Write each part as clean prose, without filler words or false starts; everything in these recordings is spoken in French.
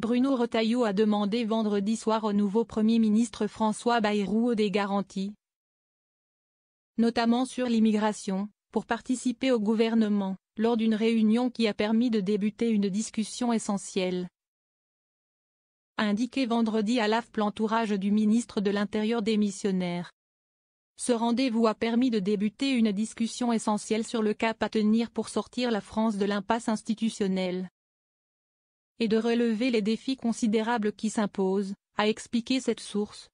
Bruno Retailleau a demandé vendredi soir au nouveau Premier ministre François Bayrou des garanties, notamment sur l'immigration, pour participer au gouvernement, lors d'une réunion qui a permis de débuter une discussion essentielle. A indiqué vendredi à l'AFP l'entourage du ministre de l'Intérieur démissionnaire. Ce rendez-vous a permis de débuter une discussion essentielle sur le cap à tenir pour sortir la France de l'impasse institutionnelle et de relever les défis considérables qui s'imposent, a expliqué cette source.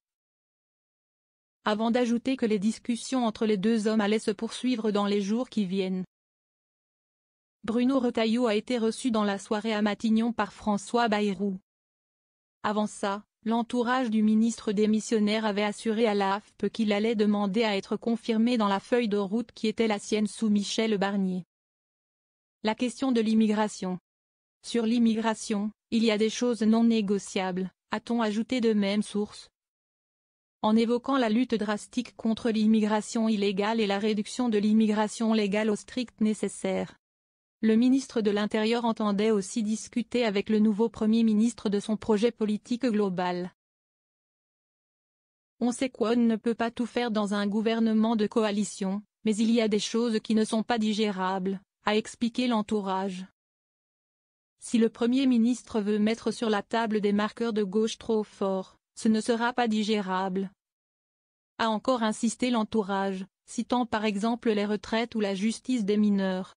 Avant d'ajouter que les discussions entre les deux hommes allaient se poursuivre dans les jours qui viennent. Bruno Retailleau a été reçu dans la soirée à Matignon par François Bayrou. Avant ça, l'entourage du ministre démissionnaire avait assuré à l'AFP qu'il allait demander à être confirmé dans la feuille de route qui était la sienne sous Michel Barnier. La question de l'immigration. Sur l'immigration, il y a des choses non négociables, a-t-on ajouté de même source. En évoquant la lutte drastique contre l'immigration illégale et la réduction de l'immigration légale au strict nécessaire. Le ministre de l'Intérieur entendait aussi discuter avec le nouveau Premier ministre de son projet politique global. On sait qu'on ne peut pas tout faire dans un gouvernement de coalition, mais il y a des choses qui ne sont pas digérables, a expliqué l'entourage. Si le Premier ministre veut mettre sur la table des marqueurs de gauche trop forts, ce ne sera pas digérable, a encore insisté l'entourage, citant par exemple les retraites ou la justice des mineurs.